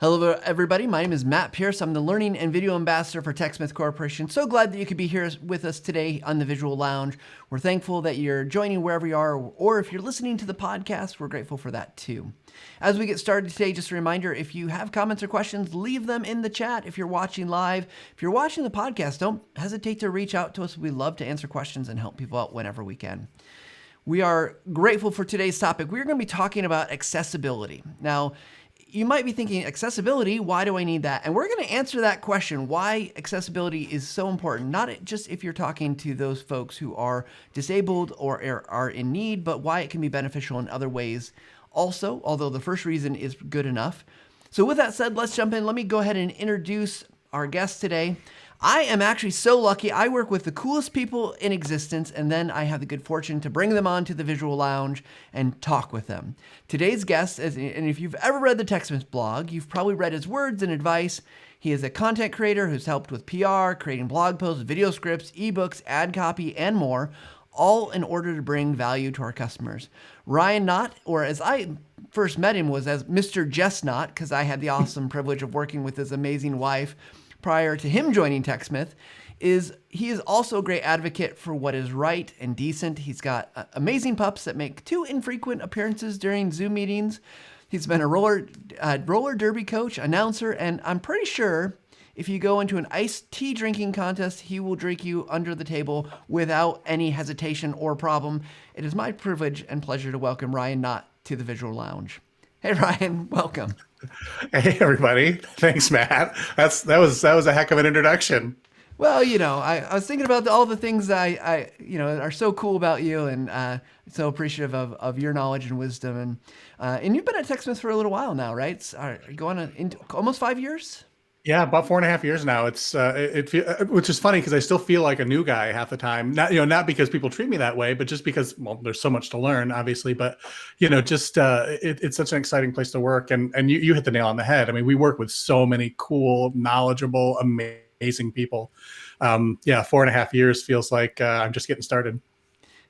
Hello, everybody. My name is Matt Pierce. I'm the Learning and Video Ambassador for Techsmith Corporation. So glad that you could be here with us today on the Visual Lounge. We're thankful that you're joining wherever you are, or if you're listening to the podcast, we're grateful for that too. As we get started today, just a reminder, if you have comments or questions, leave them in the chat if you're watching live. If you're watching the podcast, don't hesitate to reach out to us. We love to answer questions and help people out whenever we can. We are grateful for today's topic. We're going to be talking about accessibility. Now, you might be thinking, accessibility, why do I need that? And we're going to answer that question, why accessibility is so important, not just if you're talking to those folks who are disabled or are in need, but why it can be beneficial in other ways also, although the first reason is good enough. So with that said, let's jump in. Let me go ahead and introduce our guest today. I am actually so lucky. I work with the coolest people in existence, and then I have the good fortune to bring them on to the Visual Lounge and talk with them. Today's guest, and if you've ever read the Techsmith blog, you've probably read his words and advice. He is a content creator who's helped with PR, creating blog posts, video scripts, ebooks, ad copy, and more, all in order to bring value to our customers. Ryan Knott, or as I first met him, was as Mr. Jess Knott, because I had the awesome privilege of working with his amazing wife prior to him joining Techsmith. He is also a great advocate for what is right and decent. He's got amazing pups that make 2 infrequent appearances during Zoom meetings. He's been a roller derby coach, announcer, and I'm pretty sure if you go into an iced tea drinking contest, he will drink you under the table without any hesitation or problem. It is my privilege and pleasure to welcome Ryan Knott to the Visual Lounge. Hey, Ryan, welcome. Hey everybody! Thanks, Matt. That was a heck of an introduction. Well, I was thinking about all the things I are so cool about you, and so appreciative of your knowledge and wisdom, and you've been at Techsmith for a little while now, right? Are you going into almost 5 years? Yeah, about 4.5 years now. It's which is funny because I still feel like a new guy half the time. Not because people treat me that way, but just because there's so much to learn, obviously. But it's such an exciting place to work, and you hit the nail on the head. I mean, we work with so many cool, knowledgeable, amazing people. 4.5 years feels like I'm just getting started.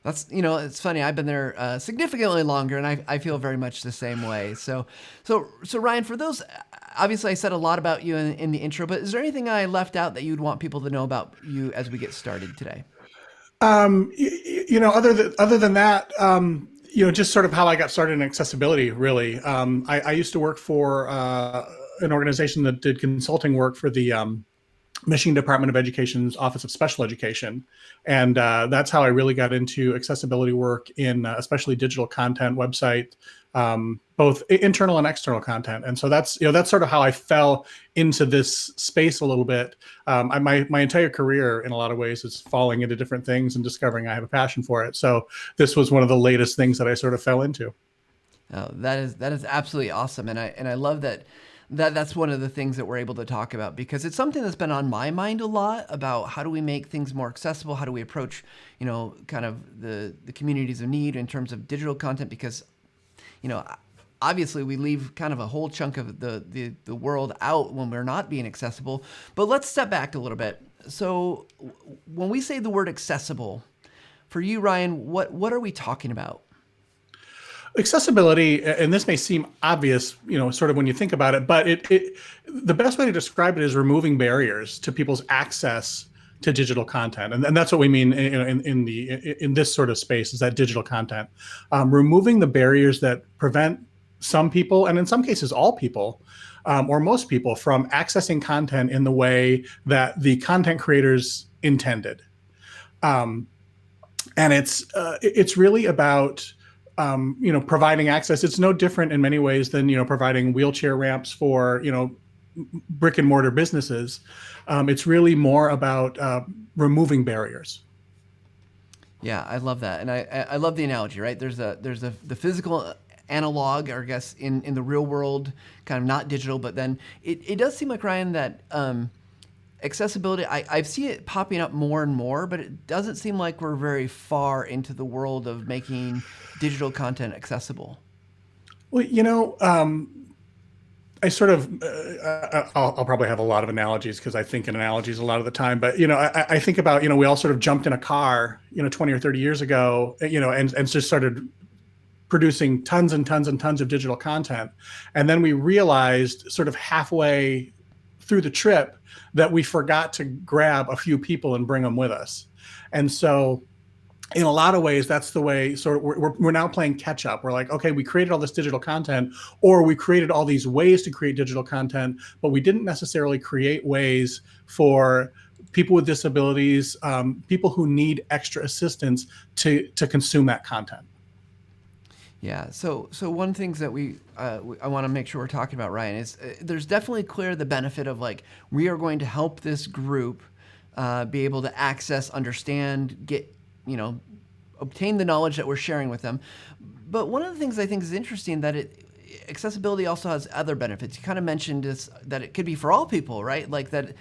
That's, it's funny. I've been there significantly longer, and I feel very much the same way. So Ryan, for those, obviously I said a lot about you in the intro, but is there anything I left out that you'd want people to know about you as we get started today? Other than that, just sort of how I got started in accessibility, really. I used to work for an organization that did consulting work for the Michigan Department of Education's Office of Special Education. And that's how I really got into accessibility work in especially digital content, website, both internal and external content. And so that's sort of how I fell into this space a little bit. My entire career in a lot of ways is falling into different things and discovering I have a passion for it. So this was one of the latest things that I sort of fell into. Oh, that is absolutely awesome. And I love that's one of the things that we're able to talk about, because it's something that's been on my mind a lot about how do we make things more accessible? How do we approach, kind of the communities of need in terms of digital content? Because, obviously we leave kind of a whole chunk of the world out when we're not being accessible. But let's step back a little bit. So when we say the word accessible, for you, Ryan, what are we talking about? Accessibility, and this may seem obvious, sort of when you think about it, but the best way to describe it is removing barriers to people's access to digital content, and that's what we mean in this sort of space, is that digital content, removing the barriers that prevent some people, and in some cases all people, or most people, from accessing content in the way that the content creators intended, and it's really about providing access. It's no different in many ways than, providing wheelchair ramps for, brick and mortar businesses. It's really more about removing barriers. Yeah, I love that. And I love the analogy, right? There's the physical analog, or I guess in the real world, kind of not digital, but then it does seem like, Ryan, that accessibility, I've seen it popping up more and more, but it doesn't seem like we're very far into the world of making digital content accessible. Well, I sort of, I'll probably have a lot of analogies because I think in analogies a lot of the time, but, I think about, we all sort of jumped in a car, 20 or 30 years ago, and just started producing tons and tons and tons of digital content. And then we realized sort of halfway through the trip that we forgot to grab a few people and bring them with us. And so in a lot of ways, that's the way sort of we're now playing catch up. We're like, okay, we created all this digital content, or we created all these ways to create digital content, but we didn't necessarily create ways for people with disabilities, people who need extra assistance to consume that content. Yeah. So one of the things that I want to make sure we're talking about, Ryan, is there's definitely clear the benefit of like, we are going to help this group be able to access, understand, get, obtain the knowledge that we're sharing with them. But one of the things I think is interesting that accessibility also has other benefits. You kind of mentioned this, that it could be for all people, right? Like that,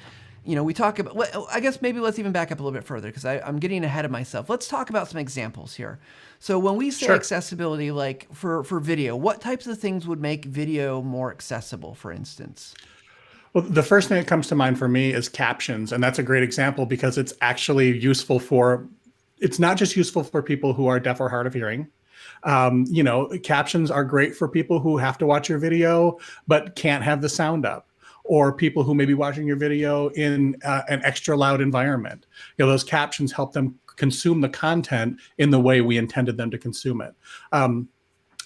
we talk about, well, I guess maybe let's even back up a little bit further because I'm getting ahead of myself. Let's talk about some examples here. So when we say accessibility, like for video, what types of things would make video more accessible, for instance? Well, the first thing that comes to mind for me is captions. And that's a great example because it's actually useful it's not just useful for people who are deaf or hard of hearing. Captions are great for people who have to watch your video, but can't have the sound up, or people who may be watching your video in an extra loud environment. Those captions help them consume the content in the way we intended them to consume it. And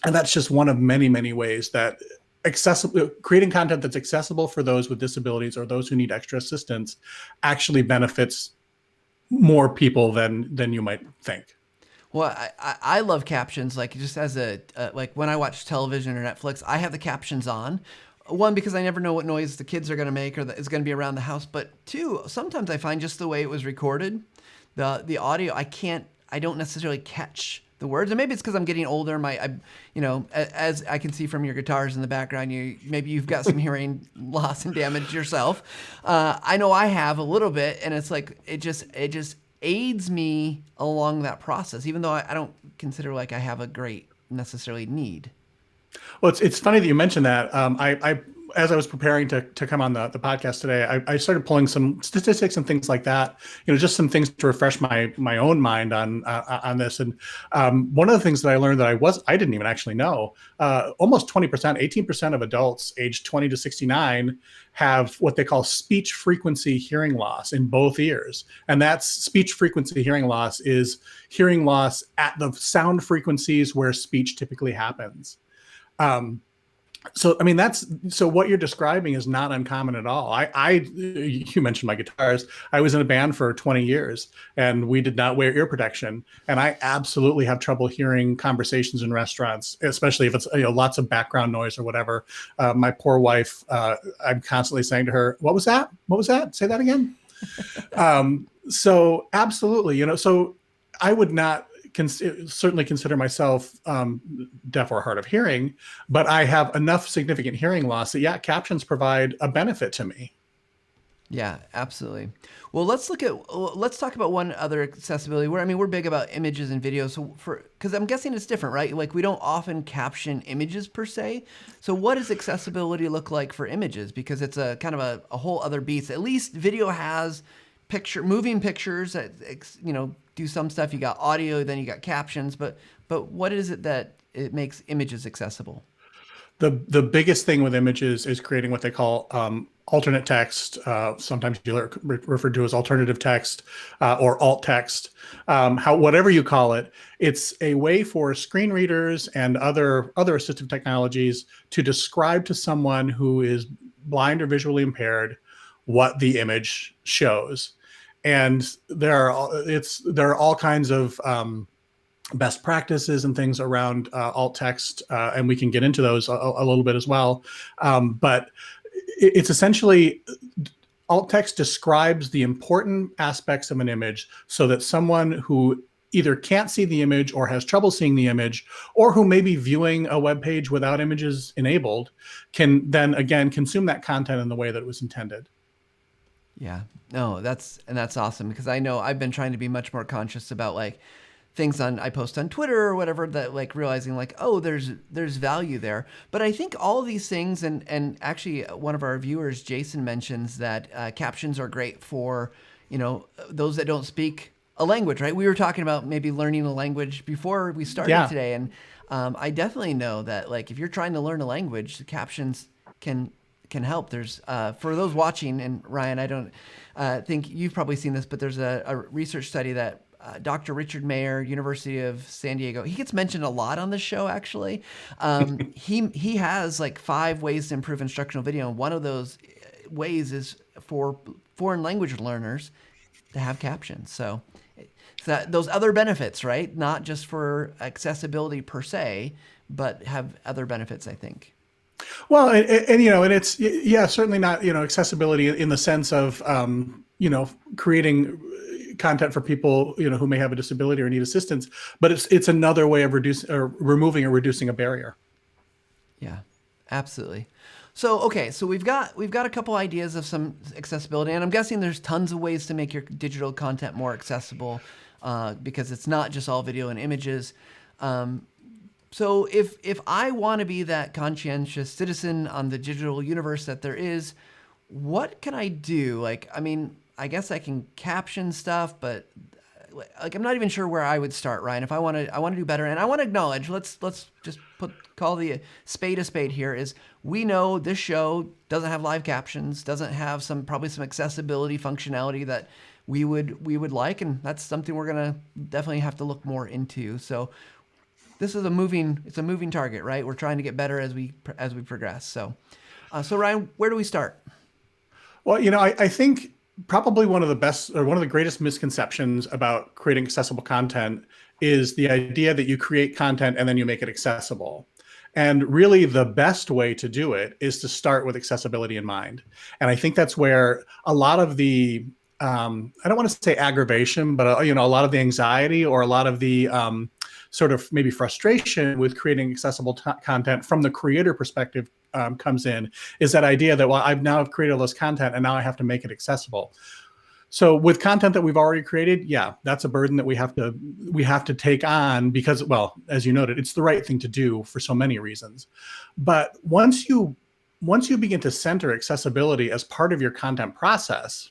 that's just one of many, many ways that creating content that's accessible for those with disabilities or those who need extra assistance actually benefits more people than you might think. Well, I love captions. Like just as like when I watch television or Netflix, I have the captions on. One, because I never know what noise the kids are going to make or that is going to be around the house. But two, sometimes I find just the way it was recorded, the audio, I don't necessarily catch the words. And maybe it's because I'm getting older. As I can see from your guitars in the background, maybe you've got some hearing loss and damage yourself. I know I have a little bit, and it's like it just aids me along that process, even though I don't consider like I have a great necessarily need. Well, it's funny that you mentioned that. I as I was preparing to come on the podcast today, I started pulling some statistics and things like that. Just some things to refresh my own mind on this. And one of the things that I learned that I didn't even actually know, almost 20%, 18% of adults aged 20 to 69 have what they call speech frequency hearing loss in both ears. And that's speech frequency hearing loss is hearing loss at the sound frequencies where speech typically happens. So what you're describing is not uncommon at all. You mentioned my guitars. I was in a band for 20 years and we did not wear ear protection. And I absolutely have trouble hearing conversations in restaurants, especially if it's lots of background noise or whatever. My poor wife, I'm constantly saying to her, "What was that? What was that? Say that again." So absolutely, so I would not certainly consider myself deaf or hard of hearing, but I have enough significant hearing loss that captions provide a benefit to me. Yeah, absolutely. Well, let's talk about one other accessibility where, we're big about images and videos. So because I'm guessing it's different, right? Like we don't often caption images per se. So what does accessibility look like for images? Because it's a kind of a whole other beast. At least video has moving pictures that, do some stuff. You got audio, then you got captions, but what is it that it makes images accessible? The biggest thing with images is creating what they call alternate text. Sometimes you referred to as alternative text or alt text. Whatever you call it, it's a way for screen readers and other assistive technologies to describe to someone who is blind or visually impaired what the image shows. And there are all kinds of best practices and things around alt text, and we can get into those a little bit as well. But it's essentially alt text describes the important aspects of an image so that someone who either can't see the image or has trouble seeing the image, or who may be viewing a web page without images enabled, can then again consume that content in the way that it was intended. Yeah, no, that's awesome, because I know I've been trying to be much more conscious about like things I post on Twitter or whatever, that like realizing like, oh, there's value there. But I think all of these things, and actually one of our viewers, Jason, mentions that captions are great for, those that don't speak a language, right? We were talking about maybe learning a language before we started Yeah. today, and I definitely know that like if you're trying to learn a language, the captions can help. There's for those watching, and Ryan, I don't think you've probably seen this, but there's a research study that Dr. Richard Mayer, University of San Diego, he gets mentioned a lot on this show. Actually, he has like 5 ways to improve instructional video, and one of those ways is for foreign language learners to have captions. So that those other benefits, right? Not just for accessibility per se, but have other benefits, I think. Well, and it's, yeah, certainly not, accessibility in the sense of, creating content for people, who may have a disability or need assistance, but it's another way of reducing or removing or reducing a barrier. Yeah, absolutely. So, okay, so we've got a couple ideas of some accessibility, and I'm guessing there's tons of ways to make your digital content more accessible, because it's not just all video and images. So if I want to be that conscientious citizen on the digital universe that there is, what can I do? Like, I mean, I guess I can caption stuff, but like I'm not even sure where I would start, Ryan. If I want to do better, and I want to acknowledge, let's just call the spade a spade here. Is we know this show doesn't have live captions, doesn't have probably some accessibility functionality that we would like, and that's something we're gonna definitely have to look more into. So this is a moving target, right? We're trying to get better as we progress. So Ryan, where do we start? Well, I think probably one of the best or one of the greatest misconceptions about creating accessible content is the idea that you create content and then you make it accessible. And really the best way to do it is to start with accessibility in mind. And I think that's where a lot of the, I don't want to say aggravation, but a lot of the anxiety or a lot of the sort of maybe frustration with creating accessible content from the creator perspective comes in, is that idea that, well, I've now created all this content and now I have to make it accessible. So with content that we've already created, yeah, that's a burden that we have to take on because, well, as you noted, it's the right thing to do for so many reasons. But once you begin to center accessibility as part of your content process,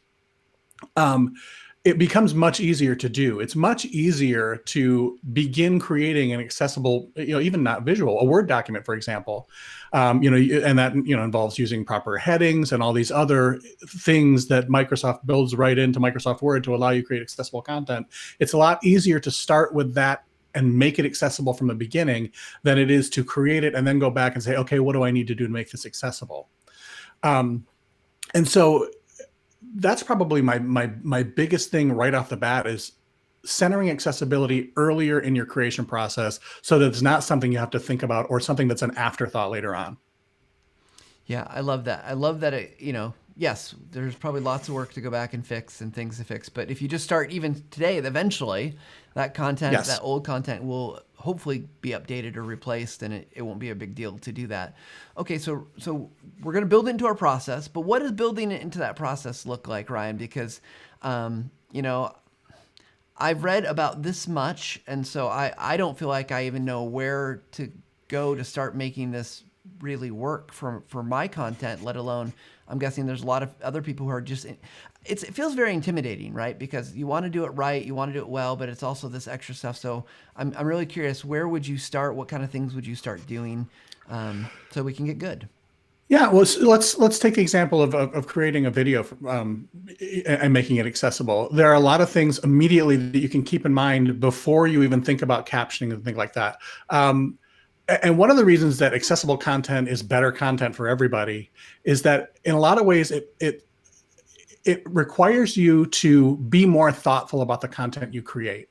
it becomes much easier to do. It's much easier to begin creating an accessible, even not visual, a Word document, for example, and that, involves using proper headings and all these other things that Microsoft builds right into Microsoft Word to allow you to create accessible content. It's a lot easier to start with that and make it accessible from the beginning than it is to create it and then go back and say, okay, what do I need to do to make this accessible? And so that's probably my biggest thing right off the bat is centering accessibility earlier in your creation process so that it's not something you have to think about or something that's an afterthought later on. Yeah, I love that. I love that it, yes, there's probably lots of work to go back and fix and things to fix, but if you just start even today, eventually that content, Yes. that old content will hopefully be updated or replaced, and it won't be a big deal to do that. Okay, so we're going to build it into our process, but what does building it into that process look like, Ryan? Because, I've read about this much, and so I don't feel like I even know where to go to start making this really work for my content, let alone I'm guessing there's a lot of other people who are just, it feels very intimidating, right? Because you want to do it right, you want to do it well, but it's also this extra stuff. So I'm really curious, where would you start? What kind of things would you start doing so we can get good? Yeah, well, let's take the example of creating a video and making it accessible. There are a lot of things immediately that you can keep in mind before you even think about captioning and things like that. And one of the reasons that accessible content is better content for everybody is that in a lot of ways it requires you to be more thoughtful about the content you create.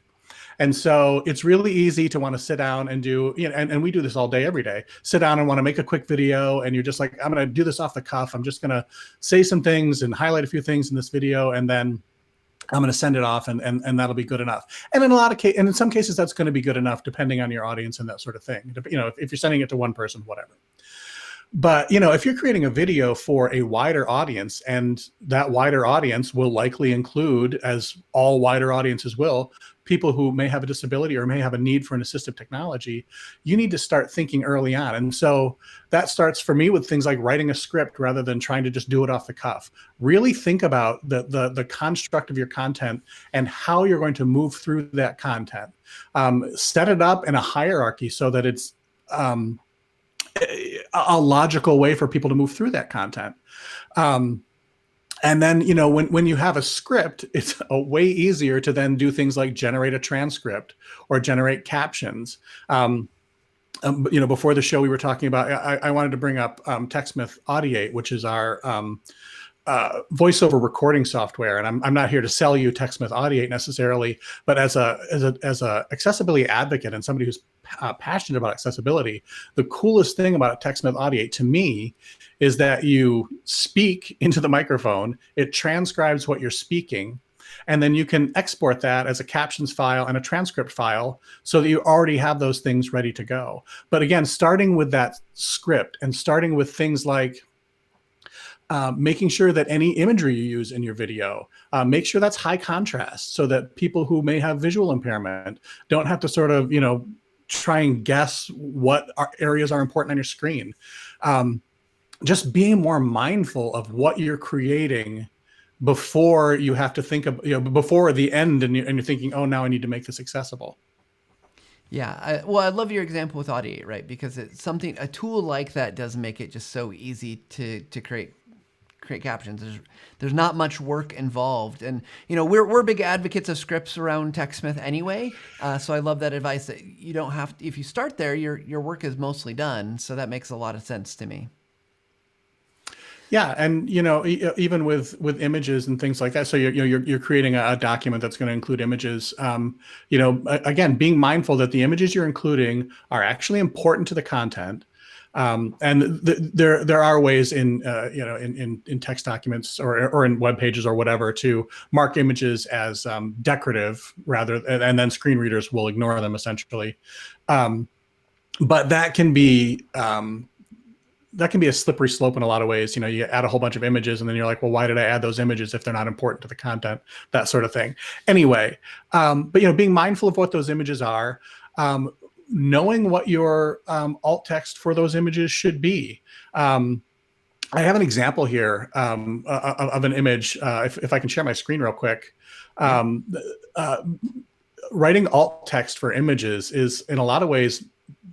And so it's really easy to want to sit down and do, and we do this all day, every day, sit down and want to make a quick video. And you're just like, I'm going to do this off the cuff. I'm just going to say some things and highlight a few things in this video. And then I'm going to send it off and that'll be good enough. And in a lot of cases, and in some cases, that's going to be good enough depending on your audience and that sort of thing. If you're sending it to one person, whatever. But, if you're creating a video for a wider audience, and that wider audience will likely include, as all wider audiences will, people who may have a disability or may have a need for an assistive technology, you need to start thinking early on. And so that starts for me with things like writing a script rather than trying to just do it off the cuff. Really think about the construct of your content and how you're going to move through that content. Set it up in a hierarchy so that it's a logical way for people to move through that content. And then, when you have a script, it's a way easier to then do things like generate a transcript or generate captions. Before the show, we were talking about, I wanted to bring up Techsmith Audiate, which is our voiceover recording software. And I'm not here to sell you Techsmith Audiate necessarily, but as a accessibility advocate and somebody who's passionate about accessibility, the coolest thing about Techsmith Audiate to me is that you speak into the microphone, it transcribes what you're speaking, and then you can export that as a captions file and a transcript file so that you already have those things ready to go. But again, starting with that script and starting with things like making sure that any imagery you use in your video, make sure that's high contrast so that people who may have visual impairment don't have to sort of, try and guess what areas are important on your screen. Just being more mindful of what you're creating before you have to think of, before the end and you're thinking, oh, now I need to make this accessible. Yeah, I love your example with Audiate, right? Because it's a tool like that does make it just so easy to create captions. There's not much work involved, and we're big advocates of scripts around Techsmith anyway. So I love that advice that you don't have to, if you start there, your work is mostly done. So that makes a lot of sense to me. Yeah, and even with images and things like that. So you're creating a document that's going to include images. Again, being mindful that the images you're including are actually important to the content. And there are ways in text documents or in web pages or whatever to mark images as decorative and then screen readers will ignore them essentially. But that can be a slippery slope in a lot of ways. You add a whole bunch of images and then you're like, well, why did I add those images if they're not important to the content? That sort of thing. Anyway, but being mindful of what those images are. Knowing what your alt text for those images should be. I have an example here of an image. If I can share my screen real quick. Writing alt text for images is in a lot of ways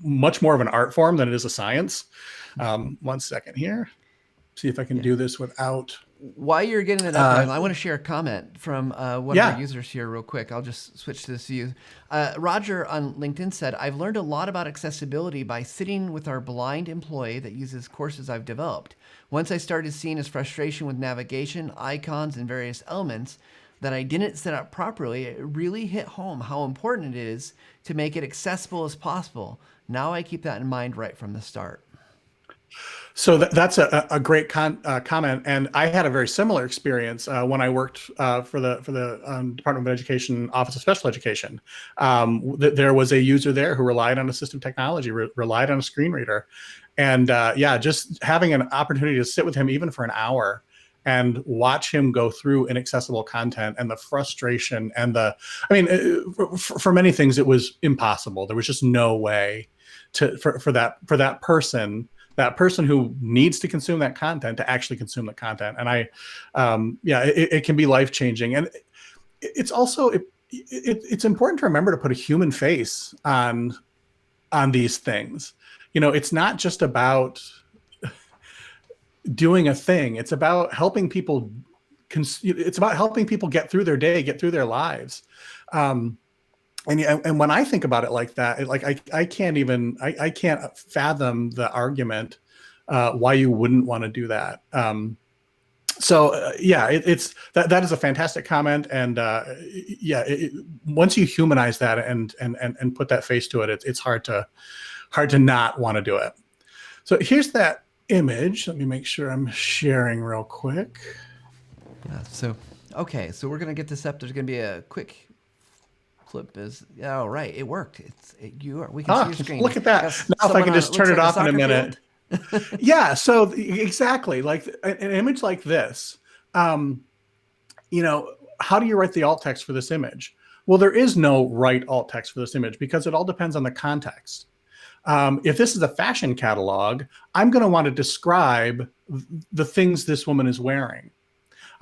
much more of an art form than it is a science. 1 second here. See if I can do this without... While you're getting it up, I want to share a comment from one of our users here real quick. I'll just switch to this view. Roger on LinkedIn said, I've learned a lot about accessibility by sitting with our blind employee that uses courses I've developed. Once I started seeing his frustration with navigation, icons, and various elements that I didn't set up properly, it really hit home how important it is to make it accessible as possible. Now I keep that in mind right from the start. So that's a great comment, and I had a very similar experience when I worked for the Department of Education Office of Special Education. There was a user there who relied on assistive technology, relied on a screen reader, and just having an opportunity to sit with him even for an hour and watch him go through inaccessible content and the frustration and for many things it was impossible. There was just no way for that person. That person who needs to consume that content to actually consume the content. And it can be life-changing. And it's also, it's important to remember to put a human face on these things. It's not just about doing a thing. It's about helping people, it's about helping people get through their day, get through their lives. And when I think about it like that, I can't fathom the argument why you wouldn't want to do that. It's that is a fantastic comment, and once you humanize that and put that face to it, it's hard to not want to do it. So here's that image. Let me make sure I'm sharing real quick. Yeah. So we're gonna get this up. There's gonna be a quick flip right, it worked. We can see your screen. Look at that. Now if I can just turn it off in a minute. Yeah, so exactly, like an image like this, how do you write the alt text for this image? Well, there is no right alt text for this image because it all depends on the context. If this is a fashion catalog, I'm going to want to describe the things this woman is wearing.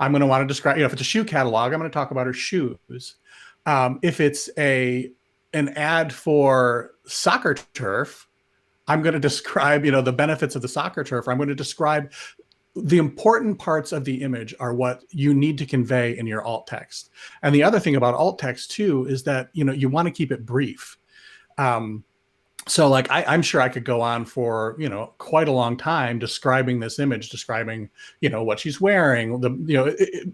I'm going to want to describe, if it's a shoe catalog, I'm going to talk about her shoes. If it's an ad for soccer turf, I'm going to describe, the benefits of the soccer turf. I'm going to describe the important parts of the image are what you need to convey in your alt text. And the other thing about alt text too is that, you want to keep it brief. So like, I'm sure I could go on for, quite a long time describing this image, describing, what she's wearing.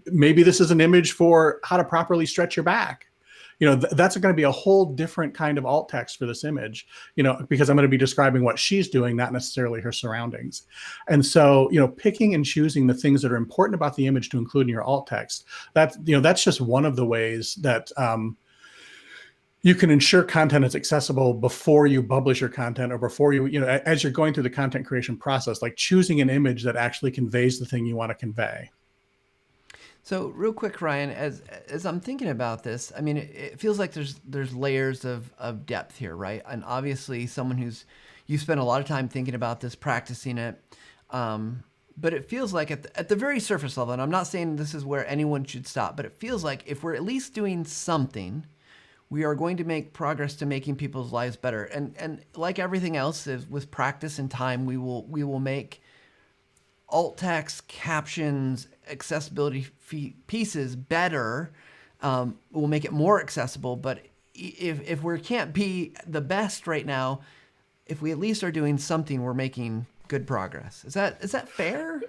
Maybe this is an image for how to properly stretch your back. That's going to be a whole different kind of alt text for this image, because I'm going to be describing what she's doing, not necessarily her surroundings. And so, picking and choosing the things that are important about the image to include in your alt text, that's just one of the ways that you can ensure content is accessible before you publish your content, or before as you're going through the content creation process, like choosing an image that actually conveys the thing you want to convey. So real quick, Ryan, as I'm thinking about this, I mean, it feels like there's layers of depth here, right? And obviously someone you spent a lot of time thinking about this, practicing it. But it feels like at the very surface level, and I'm not saying this is where anyone should stop, but it feels like if we're at least doing something, we are going to make progress to making people's lives better. And like everything else, with practice and time, we will make alt text, captions, accessibility pieces better. We'll make it more accessible. But if we can't be the best right now, if we at least are doing something, we're making good progress. Is that fair?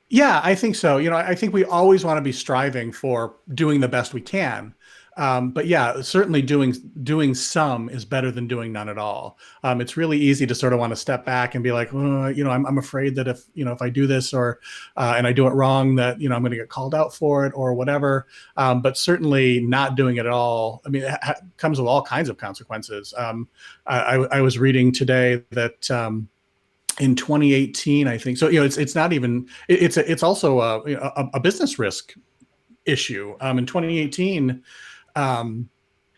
Yeah, I think so. I think we always want to be striving for doing the best we can. But yeah, certainly doing some is better than doing none at all. It's really easy to sort of want to step back and be like, I'm afraid that if I do this and I do it wrong, that, I'm going to get called out for it or whatever. But certainly not doing it at all, I mean, it comes with all kinds of consequences. I was reading today that, in 2018, I think so. It's not even. It's also a business risk issue. In 2018, I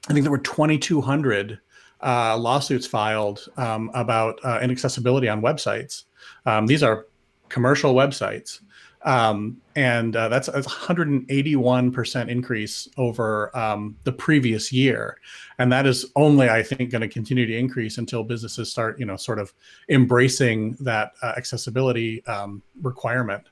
think there were 2,200 lawsuits filed about inaccessibility on websites. These are commercial websites, and that's a 181% increase over the previous year. And that is only, I think, going to continue to increase until businesses start, sort of embracing that accessibility requirement.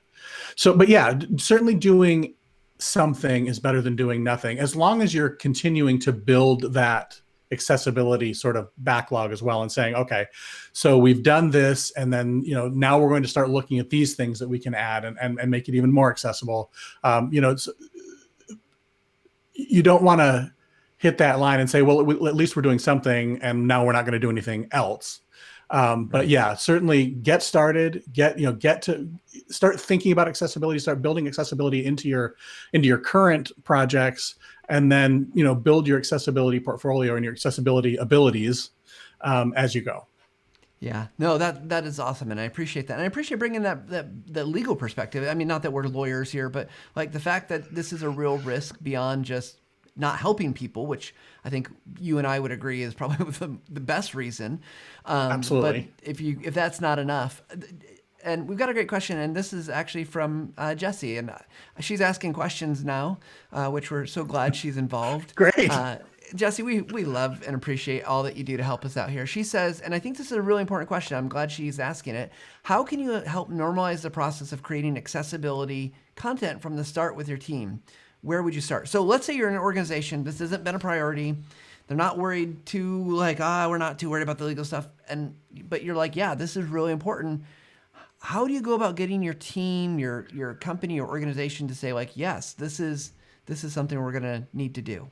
So, but yeah, certainly doing something is better than doing nothing, as long as you're continuing to build that accessibility sort of backlog as well, and saying, okay, so we've done this, and then now we're going to start looking at these things that we can add and make it even more accessible. You don't want to hit that line and say, well, at least we're doing something, and now we're not going to do anything else. But yeah, certainly get started, get to start thinking about accessibility, start building accessibility into your current projects, and then, build your accessibility portfolio and your accessibility abilities, as you go. Yeah, no, that is awesome. And I appreciate that. And I appreciate bringing that legal perspective. I mean, not that we're lawyers here, but like the fact that this is a real risk beyond just not helping people, which I think you and I would agree is probably the best reason. Absolutely. But if that's not enough, and we've got a great question, and this is actually from Jessie, and she's asking questions now, which we're so glad she's involved. Great. Jessie, we love and appreciate all that you do to help us out here. She says, and I think this is a really important question, I'm glad she's asking it, how can you help normalize the process of creating accessibility content from the start with your team? Where would you start? So let's say you're in an organization, this hasn't been a priority, they're not worried we're not too worried about the legal stuff, but you're like, yeah, this is really important. How do you go about getting your team, your company, your organization to say like, yes, this is something we're going to need to do?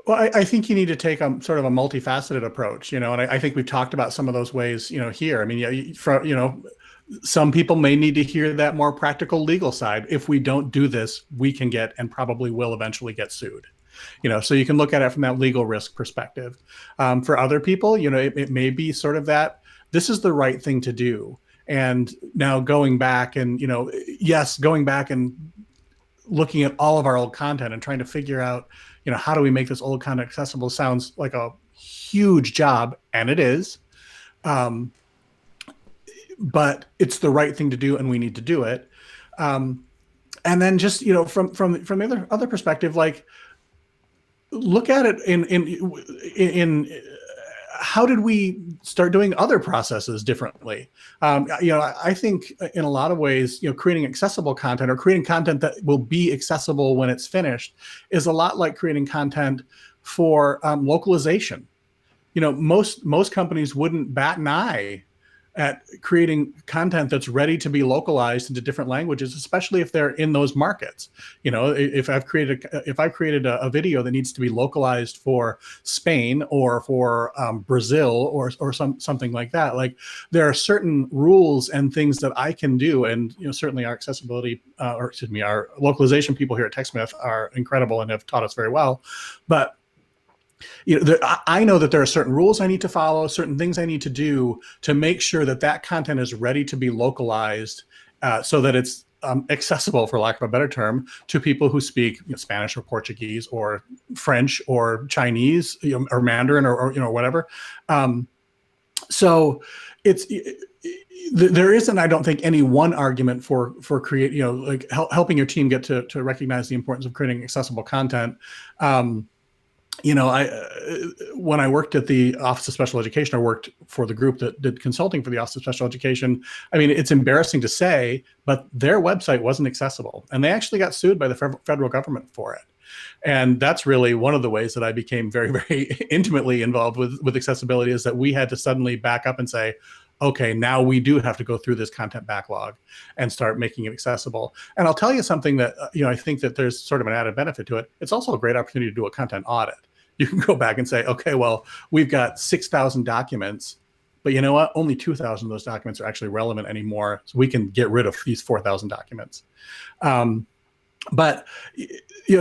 Well, I think you need to take sort of a multifaceted approach, and I think we've talked about some of those ways, here. I mean, some people may need to hear that more practical legal side. If we don't do this, we can get and probably will eventually get sued. So you can look at it from that legal risk perspective. For other people, it may be sort of that this is the right thing to do. And now going back and, going back and looking at all of our old content and trying to figure out, how do we make this old content accessible sounds like a huge job, and it is. But it's the right thing to do, and we need to do it. And then just from the other perspective, like look at it in how did we start doing other processes differently? I think in a lot of ways, creating accessible content or creating content that will be accessible when it's finished is a lot like creating content for localization. Most companies wouldn't bat an eye at creating content that's ready to be localized into different languages, especially if they're in those markets. If I've created a video that needs to be localized for Spain or for Brazil or something like that, like there are certain rules and things that I can do, and certainly our our localization people here at Techsmith are incredible and have taught us very well, but I know that there are certain rules I need to follow, certain things I need to do to make sure that content is ready to be localized so that it's accessible, for lack of a better term, to people who speak Spanish or Portuguese or French or Chinese or Mandarin or whatever. So there isn't, I don't think, any one argument for helping your team get to recognize the importance of creating accessible content. When I worked at the Office of Special Education, I worked for the group that did consulting for the Office of Special Education. I mean, it's embarrassing to say, but their website wasn't accessible, and they actually got sued by the federal government for it. And that's really one of the ways that I became very, very intimately involved with accessibility, is that we had to suddenly back up and say, okay, now we do have to go through this content backlog and start making it accessible. And I'll tell you something that, I think that there's sort of an added benefit to it. It's also a great opportunity to do a content audit. You can go back and say, okay, well, we've got 6,000 documents, but you know what? Only 2,000 of those documents are actually relevant anymore. So we can get rid of these 4,000 documents. But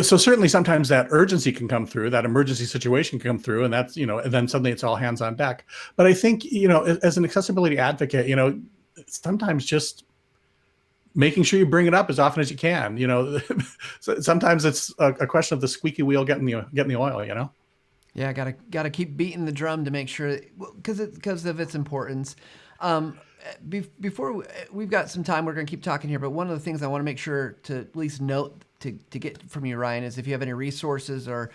so certainly sometimes that urgency can come through, that emergency situation can come through, and that's, and then suddenly it's all hands on deck. But I think, as an accessibility advocate, sometimes just making sure you bring it up as often as you can. So sometimes it's a question of the squeaky wheel getting the oil. Yeah, gotta keep beating the drum to make sure, because of its importance. Before we've got some time, we're going to keep talking here, but one of the things I want to make sure to at least note to get from you, Ryan, is if you have any resources or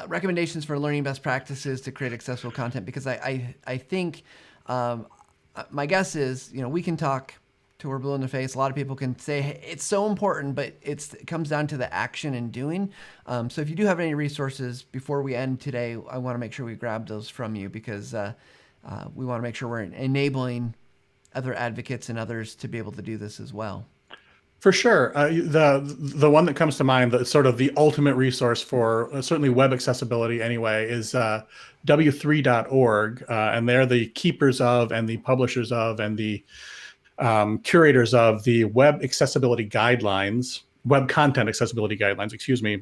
recommendations for learning best practices to create accessible content, because I think my guess is we can talk till we're blue in the face. A lot of people can say, hey, it's so important, but it comes down to the action and doing. So if you do have any resources before we end today, I want to make sure we grab those from you, because we want to make sure we're enabling other advocates and others to be able to do this as well. For sure. The one that comes to mind, that sort of the ultimate resource for certainly web accessibility anyway, is w3.org. And they're the keepers of and the publishers of and the curators of the Web Accessibility Guidelines, Web Content Accessibility Guidelines,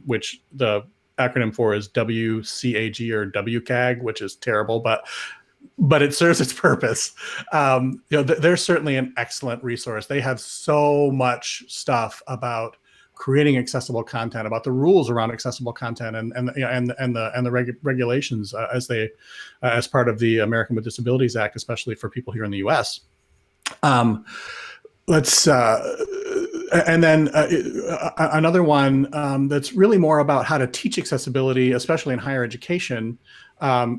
which the acronym for is WCAG or WCAG, which is terrible, but it serves its purpose. They're certainly an excellent resource. They have so much stuff about creating accessible content, about the rules around accessible content, and the regulations as part of the American with Disabilities Act, especially for people here in the U.S. And then another one that's really more about how to teach accessibility, especially in higher education,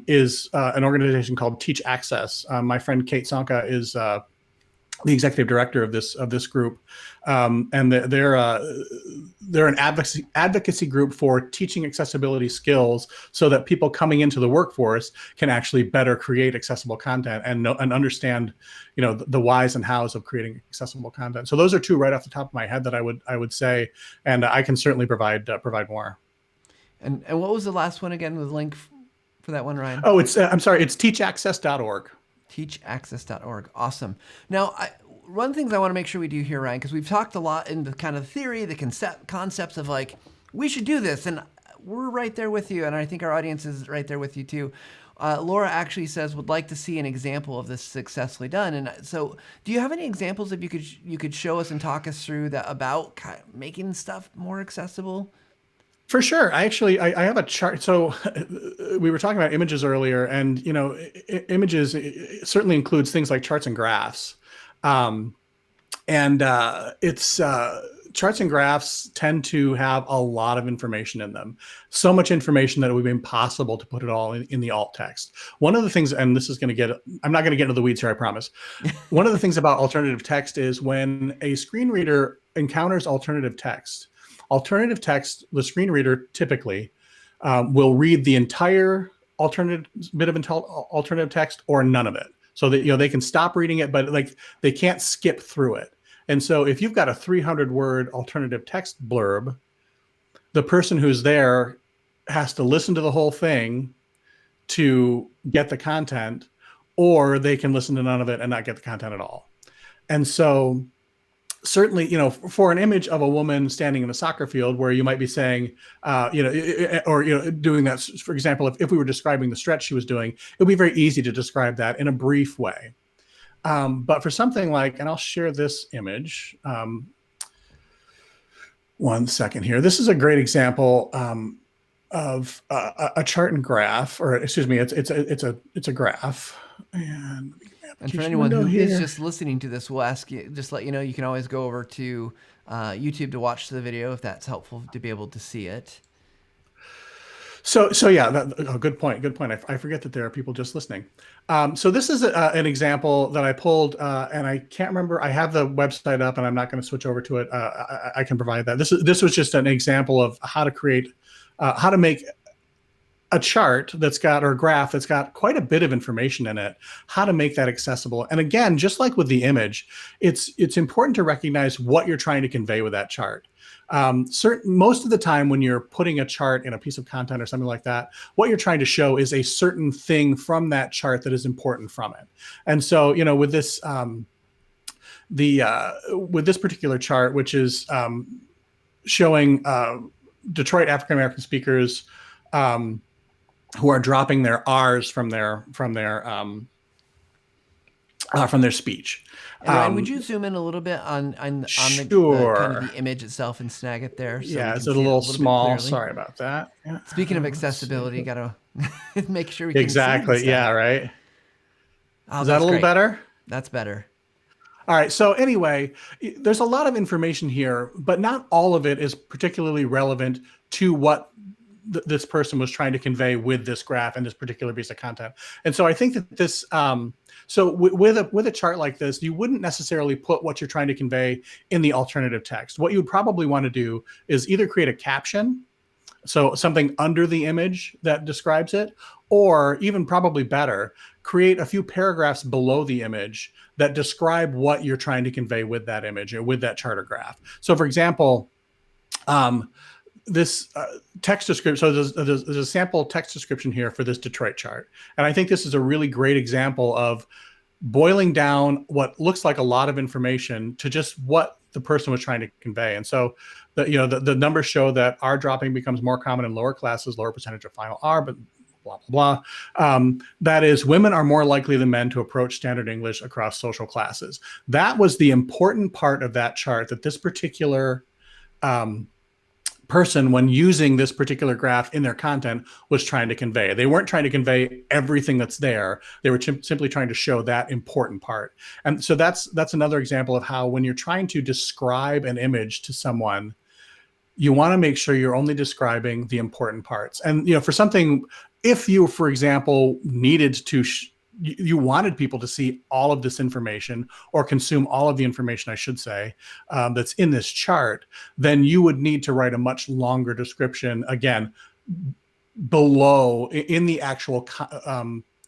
is an organization called Teach Access. My friend Kate Sonka is the executive director of this group, and they're an advocacy group for teaching accessibility skills so that people coming into the workforce can actually better create accessible content and understand, the whys and hows of creating accessible content. So those are two right off the top of my head that I would say, and I can certainly provide more. And what was the last one again with link for that one, Ryan? Oh, it's teachaccess.org. Teachaccess.org. Awesome. Now, one of the things I want to make sure we do here, Ryan, because we've talked a lot in the kind of theory, the concepts of like, we should do this, and we're right there with you, and I think our audience is right there with you too. Laura actually says, would like to see an example of this successfully done. And so do you have any examples that you could show us and talk us through that about kind of making stuff more accessible? For sure. I have a chart. So we were talking about images earlier, and images certainly includes things like charts and graphs. Um, and it's charts and graphs tend to have a lot of information in them. So much information that it would be impossible to put it all in the alt text. One of the things, and this is going to I'm not going to get into the weeds here, I promise. One of the things about alternative text is when a screen reader encounters alternative text, the screen reader typically will read the entire alternative bit of alternative text or none of it. So that they can stop reading it, but like they can't skip through it. And so if you've got a 300-word alternative text blurb, the person who's there has to listen to the whole thing to get the content, or they can listen to none of it and not get the content at all. And so certainly, for an image of a woman standing in a soccer field where you might be saying, or doing that, for example, if we were describing the stretch she was doing, it would be very easy to describe that in a brief way. But for something like, and I'll share this image. One second here. This is a great example of a chart and graph, or excuse me, it's a graph. And for anyone who is just listening to this, we'll ask you, just let you know, you can always go over to YouTube to watch the video if that's helpful to be able to see it. So yeah, good point. Good point. I forget that there are people just listening. So this is an example that I pulled, and I can't remember. I have the website up, and I'm not going to switch over to it. I can provide that. This was just an example of how to make a chart or a graph that's got quite a bit of information in it, how to make that accessible. And again, just like with the image, it's important to recognize what you're trying to convey with that chart. Most of the time when you're putting a chart in a piece of content or something like that, what you're trying to show is a certain thing from that chart that is important from it. And so, with this, with this particular chart, which is showing Detroit African American speakers who are dropping their R's from their speech. And would you zoom in a little bit on sure. the kind of the image itself and snag it there? So yeah, it's a little small. Sorry about that. Yeah. Speaking of accessibility, got to make sure we can exactly. see Yeah, right. Oh, is that a little better? That's better. All right. So anyway, there's a lot of information here, but not all of it is particularly relevant to what this person was trying to convey with this graph and this particular piece of content. And so I think that this, so with a chart like this, you wouldn't necessarily put what you're trying to convey in the alternative text. What you would probably want to do is either create a caption, so something under the image that describes it, or even probably better, create a few paragraphs below the image that describe what you're trying to convey with that image or with that chart or graph. So for example, this text description, so there's a sample text description here for this Detroit chart. And I think this is a really great example of boiling down what looks like a lot of information to just what the person was trying to convey. And so the numbers show that R dropping becomes more common in lower classes, lower percentage of final R, but blah, blah, blah. That is, women are more likely than men to approach standard English across social classes. That was the important part of that chart, that this particular person, when using this particular graph in their content, was trying to convey. They weren't trying to convey everything that's there. They were simply trying to show that important part. And so that's another example of how, when you're trying to describe an image to someone, you want to make sure you're only describing the important parts. And for something, if you, for example, needed to you wanted people to see all of this information, or consume all of the information, I should say, that's in this chart, then you would need to write a much longer description, again, below in the actual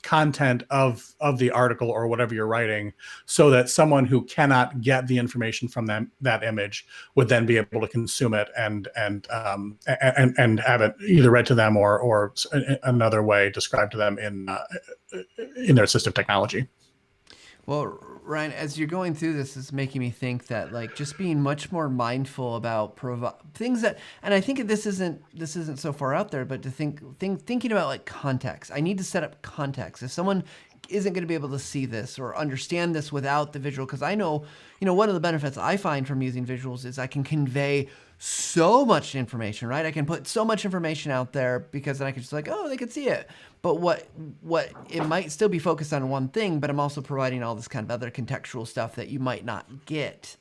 content of the article or whatever you're writing, so that someone who cannot get the information from that image would then be able to consume it and have it either read to them or another way described to them in their assistive technology. Well, Ryan, as you're going through this, it's making me think that, like, just being much more mindful about things that, and I think this isn't so far out there, but to thinking about like context. I need to set up context. If someone isn't going to be able to see this or understand this without the visual. Because I know, one of the benefits I find from using visuals is I can convey so much information, right? I can put so much information out there because then I can just they can see it. But what it might still be focused on one thing, but I'm also providing all this kind of other contextual stuff that you might not get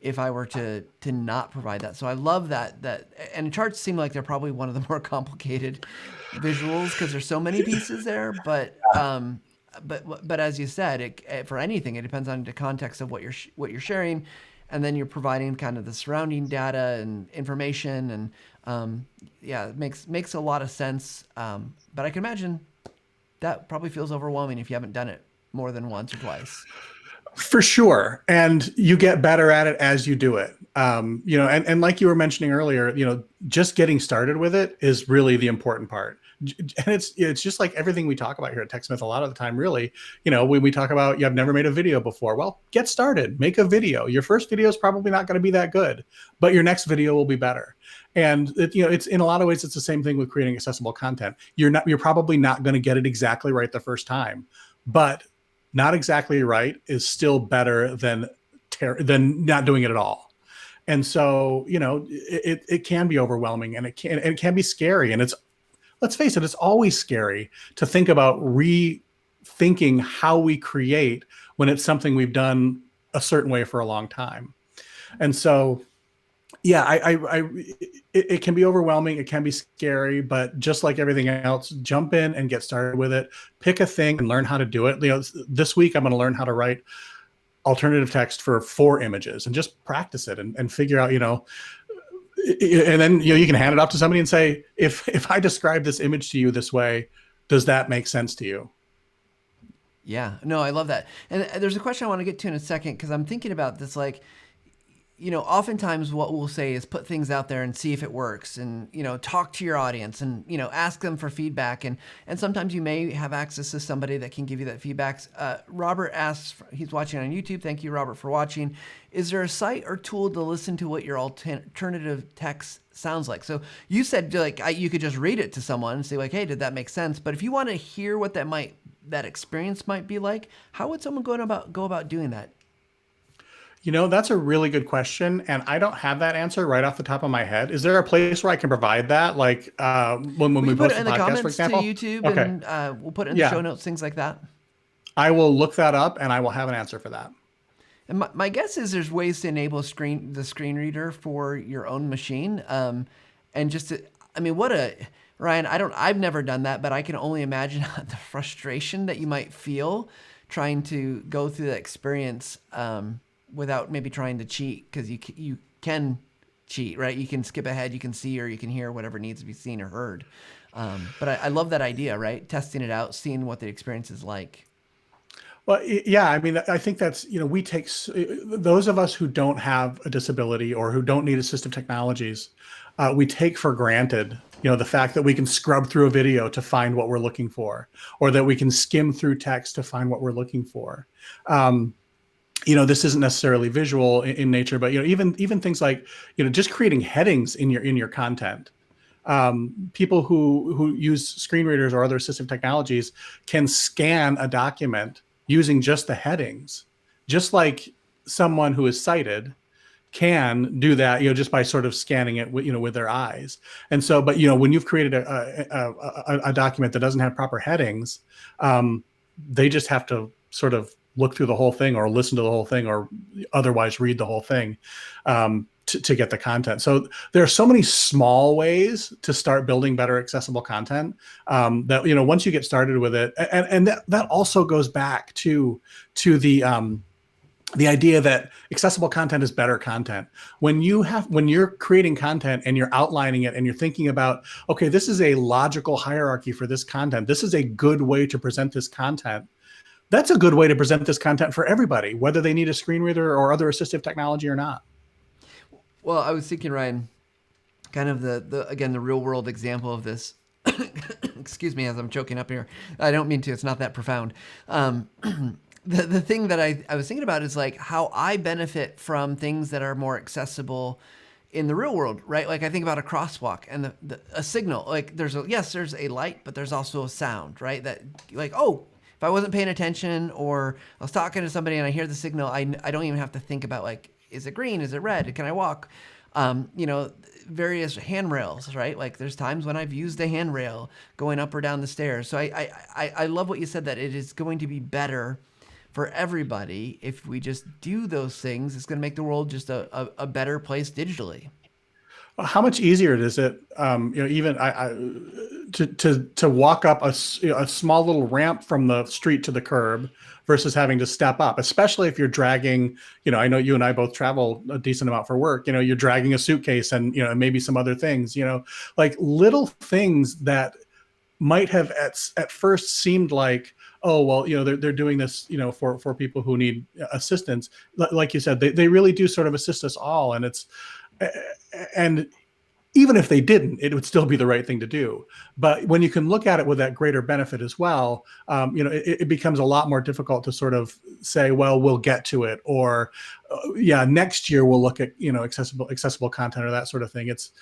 if I were to not provide that. So I love that and charts seem like they're probably one of the more complicated visuals because there's so many pieces there. But as you said, for anything, it depends on the context of what you're sharing, and then you're providing kind of the surrounding data and information, and it makes a lot of sense. But I can imagine that probably feels overwhelming if you haven't done it more than once or twice. For sure. And you get better at it as you do it. And like you were mentioning earlier, just getting started with it is really the important part. And it's just like everything we talk about here at Techsmith a lot of the time, really, when we talk about you have never made a video before, well, get started, make a video. Your first video is probably not going to be that good, but your next video will be better. And it's in a lot of ways, it's the same thing with creating accessible content. You're probably not going to get it exactly right the first time, but not exactly right is still better than not doing it at all. And so, it can be overwhelming, and it can be scary. And let's face it, it's always scary to think about rethinking how we create when it's something we've done a certain way for a long time. And so, it can be overwhelming. It can be scary, but just like everything else, jump in and get started with it. Pick a thing and learn how to do it. This week I'm going to learn how to write alternative text for 4 images and just practice it and figure out, and then you can hand it off to somebody and say, if I describe this image to you this way, does that make sense to you? Yeah, no, I love that. And there's a question I want to get to in a second because I'm thinking about this, oftentimes what we'll say is put things out there and see if it works, and, talk to your audience and, ask them for feedback. And sometimes you may have access to somebody that can give you that feedback. Robert asks, he's watching on YouTube. Thank you, Robert, for watching. Is there a site or tool to listen to what your alternative text sounds like? So you said you could just read it to someone and say hey, did that make sense? But if you want to hear what that experience might be like, how would someone go about doing that? That's a really good question, and I don't have that answer right off the top of my head. Is there a place where I can provide that? Like when we post the podcast, for example? To YouTube, okay. And we'll put it in the show notes, things like that. I will look that up, and I will have an answer for that. And my guess is there's ways to enable the screen reader for your own machine, and Ryan, I've never done that, but I can only imagine the frustration that you might feel trying to go through that experience. Without maybe trying to cheat, because you can cheat, right? You can skip ahead, you can see or you can hear whatever needs to be seen or heard. But I love that idea, right? Testing it out, seeing what the experience is like. Well, yeah, I think that's, we take those of us who don't have a disability or who don't need assistive technologies, we take for granted, the fact that we can scrub through a video to find what we're looking for, or that we can skim through text to find what we're looking for. This isn't necessarily visual in nature, but even things like just creating headings in your content. People who use screen readers or other assistive technologies can scan a document using just the headings, just like someone who is sighted can do that, just by sort of scanning it with their eyes. And so, but when you've created a document that doesn't have proper headings, they just have to sort of look through the whole thing or listen to the whole thing or otherwise read the whole thing to get the content. So there are so many small ways to start building better accessible content that, once you get started with it, and that also goes back to the idea that accessible content is better content. When you're creating content and you're outlining it and you're thinking about, okay, this is a logical hierarchy for this content. This is a good way to present this content. That's a good way to present this content for everybody, whether they need a screen reader or other assistive technology or not. Well, I was thinking, Ryan, kind of the real world example of this. Excuse me, as I'm choking up here. I don't mean to. It's not that profound. The thing that I was thinking about is how I benefit from things that are more accessible in the real world, right? I think about a crosswalk and a signal. There's a light, but there's also a sound, right? That if I wasn't paying attention or I was talking to somebody and I hear the signal, I don't even have to think about like, is it green? Is it red? Can I walk? Various handrails, right? Like there's times when I've used a handrail going up or down the stairs. So I love what you said, that it is going to be better for everybody if we just do those things. It's going to make the world just a better place digitally. How much easier is it, even to walk up a small little ramp from the street to the curb versus having to step up, especially if you're dragging, I know you and I both travel a decent amount for work, you're dragging a suitcase and, maybe some other things, like little things that might have at first seemed like, oh, well, they're doing this, for people who need assistance. Like you said, they really do sort of assist us all. And even if they didn't, it would still be the right thing to do. But when you can look at it with that greater benefit as well, it becomes a lot more difficult to sort of say, well, we'll get to it, or next year we'll look at accessible content or that sort of thing. It's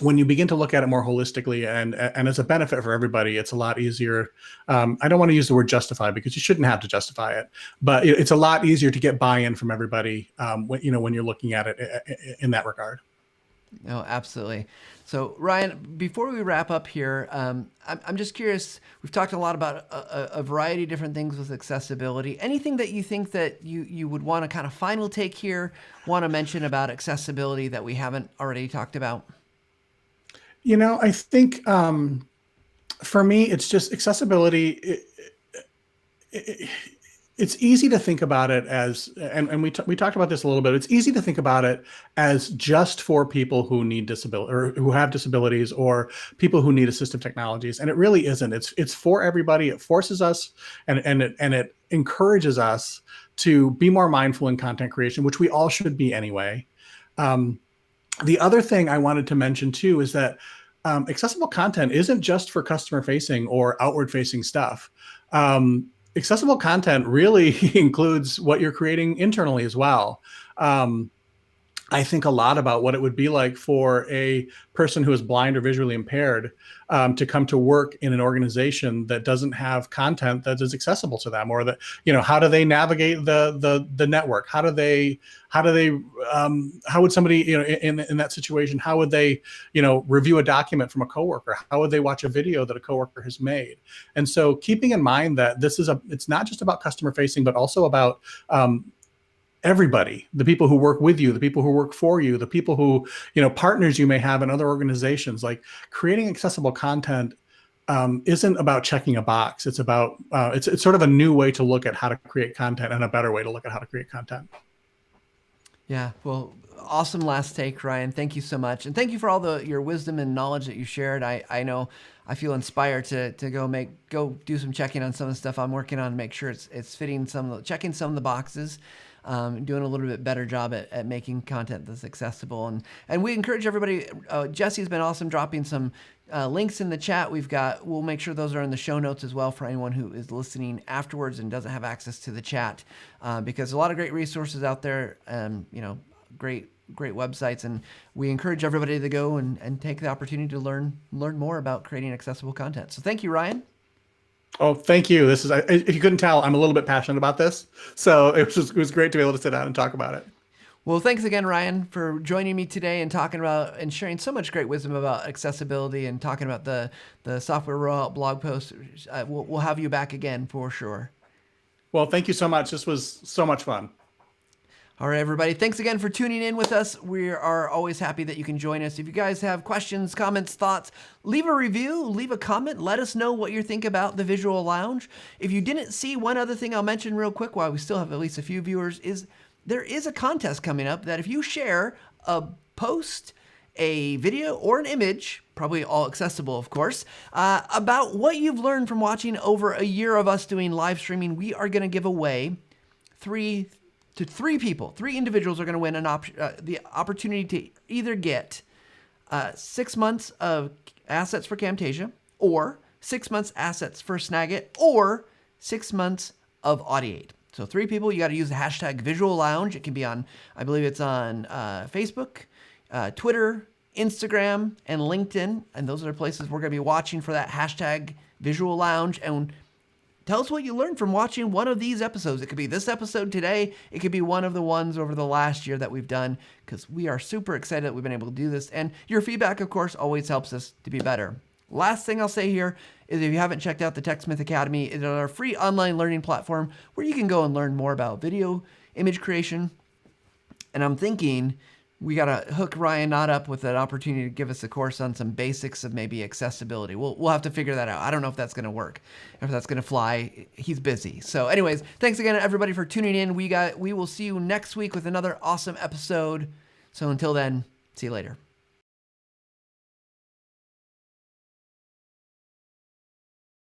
when you begin to look at it more holistically and as a benefit for everybody, it's a lot easier. I don't want to use the word justify because you shouldn't have to justify it, but it's a lot easier to get buy-in from everybody when you're looking at it in that regard. No, absolutely. So Ryan, before we wrap up here, I'm just curious, we've talked a lot about a variety of different things with accessibility. Anything that you think that you would want to kind of final take here, want to mention about accessibility that we haven't already talked about? I think for me, it's just accessibility. It's easy to think about it as, and we talked about this a little bit. It's easy to think about it as just for people who need disability or who have disabilities or people who need assistive technologies, and it really isn't. It's for everybody. It forces us and it encourages us to be more mindful in content creation, which we all should be anyway. The other thing I wanted to mention too is that accessible content isn't just for customer facing or outward facing stuff. Accessible content really includes what you're creating internally as well. I think a lot about what it would be like for a person who is blind or visually impaired to come to work in an organization that doesn't have content that is accessible to them, or that, how do they navigate the network? How would somebody, in that situation, how would they, review a document from a coworker? How would they watch a video that a coworker has made? And so keeping in mind that it's not just about customer facing, but also about, everybody, the people who work with you, the people who work for you, the people who, partners you may have in other organizations. Like creating accessible content isn't about checking a box. It's about, it's sort of a new way to look at how to create content and a better way to look at how to create content. Yeah, well, awesome last take, Ryan. Thank you so much. And thank you for all your wisdom and knowledge that you shared. I know I feel inspired to go do some checking on some of the stuff I'm working on, make sure it's fitting checking some of the boxes. Doing a little bit better job at making content that's accessible. And we encourage everybody, Jesse's been awesome dropping some links in the chat. We'll make sure those are in the show notes as well for anyone who is listening afterwards and doesn't have access to the chat, because a lot of great resources out there, great websites, and we encourage everybody to go and take the opportunity to learn more about creating accessible content. So thank you, Ryan. Oh, thank you. If you couldn't tell, I'm a little bit passionate about this. So it was great to be able to sit down and talk about it. Well, thanks again, Ryan, for joining me today and talking about and sharing so much great wisdom about accessibility and talking about the software rollout blog post. We'll have you back again for sure. Well, thank you so much. This was so much fun. All right, everybody. Thanks again for tuning in with us. We are always happy that you can join us. If you guys have questions, comments, thoughts, leave a review, leave a comment. Let us know what you think about the Visual Lounge. If you didn't see, one other thing I'll mention real quick while we still have at least a few viewers is there is a contest coming up that if you share a post, a video, or an image, probably all accessible, of course, about what you've learned from watching over a year of us doing live streaming, we are going to give away three individuals are going to win the opportunity to either get 6 months of assets for Camtasia, or 6 months assets for Snagit, or 6 months of Audiate. So 3 people, you got to use the hashtag Visual Lounge. It can be on, I believe it's on Facebook, Twitter, Instagram, and LinkedIn. And those are the places we're going to be watching for that hashtag Visual Lounge. And tell us what you learned from watching one of these episodes. It could be this episode today. It could be one of the ones over the last year that we've done, because we are super excited that we've been able to do this. And your feedback, of course, always helps us to be better. Last thing I'll say here is if you haven't checked out the Techsmith Academy, it's our free online learning platform where you can go and learn more about video, image creation. And I'm thinking we got to hook Ryan Knott up with an opportunity to give us a course on some basics of maybe accessibility. We'll have to figure that out. I don't know if that's going to work, if that's going to fly. He's busy. So anyways, thanks again, everybody, for tuning in. We will see you next week with another awesome episode. So until then, see you later.